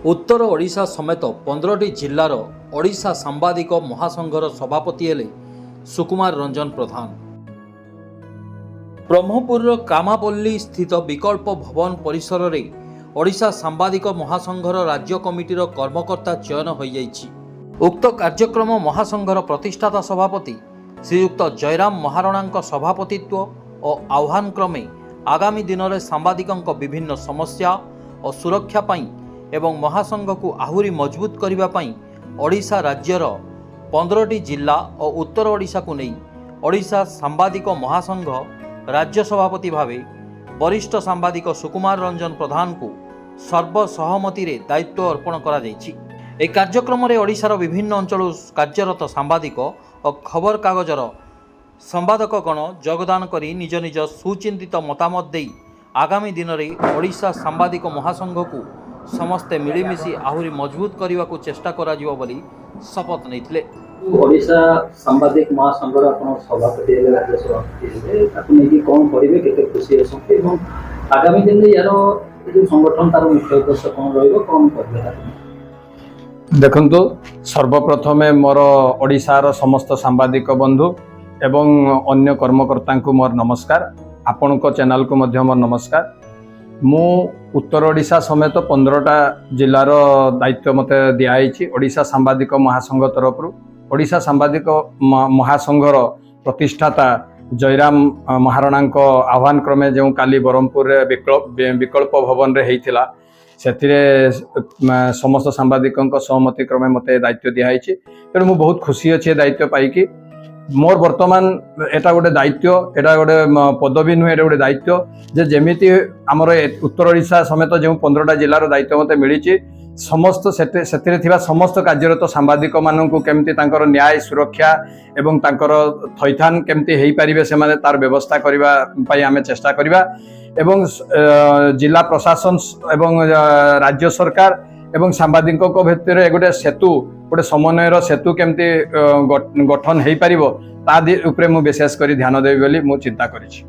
उत्तर ओडिशा समेत 15टी जिल्लार ओडिशा सांबादिक महासंघर सभापति हेले सुकुमार रंजन प्रधान। ब्रह्मपुर कामापल्ली स्थित विकल्प भवन परिसर रे ओडिशा सांबादिक महासंघर राज्य कमिटीर कर्मकर्ता चयन हो जाइछि। उक्त कार्यक्रम महासंघर प्रतिष्ठाता सभापति श्रीयुक्त जयराम महाराणा सभापतित्व और आह्वान क्रमे आगामी दिन में सांबादिकों विभिन्न समस्या और सुरक्षा पाई एवं महासंघ को आहुरी मजबूत करने ओडिशा राज्यर 15टी जिला और उत्तर ओडिशा को नहीं ओडिशा सांबादिक महासंघ राज्य सभापति भावे वरिष्ठ सांबादिक सुकुमार रंजन प्रधान को सर्वसहमति रे दायित्व अर्पण करा जायछि। ए कार्यक्रम रे ओडिशार विभिन्न अंचल कार्यरत सांबादिक और खबर कागजर संपादकगण योगदान करी निज निज सुचिंतित मतामत दे आगामी दिन में ओडिशा सांबादिक महासंघ को समस्ते मिलिमिशि आहुरी मजबूत करने को चेष्टा करा जिवो बोली शपथ नहीं। ओडिशा सांबादिक महासंघर आपण सभापति राज्य सभापति ताकू नहीं कौन करेंगे केते खुशी असंते एवं आगामी दिन में यार जो संगठन तार मुख्य उद्देश्य कौन रहिबो कौन करबे। देखंतु सर्वप्रथमे मोर ओडिशार समस्त सांबादिक बंधु एवं अन्य कर्मकर्ता को मोर नमस्कार। आपण को चैनल को मध्य मोर नमस्कार। मु उत्तर ओडिशा समेत 15टा जिलार दायित्व मत दिखाई ओडिशा सांबादिक महासंघ तरफ ओडिशा सांबादिक महासंघर प्रतिष्ठाता जयराम महाराणा आह्वान क्रमे जो काली ब्रह्मपुर विकल्प भवन रे हेइथिला सेथिरे समस्त सांबादिक सहमति क्रमे मत दायित्व दिखाई तेणु मु बहुत खुशी अच्छे दायित्व पाई मोर वर्तमान एटा गोटे दायित्व एटा गोटे पदवी नुहे एटा गोटे दायित्व जे जेमिति आमर उत्तर ओडिशा समेत जो 15टा जिलार दायित्व मते मिली समस्त सेतिरे थिबा समस्त कार्यरत सांबादिक माननकु केमति तांकर न्याय सुरक्षा एवं तांकर थैथान केमति हेई परिबे से माने तार व्यवस्था करिबा पई आमे चेष्टा करिबा एवं जिला प्रशासन एवं राज्य सरकार एवं सांबादिकों भितर गोटे सेतु गोटे समन्वयर सेतु केमती गठन हो पार ता उपरे मु विशेष कर ध्यान देवी बोली मु चिंता करिछि।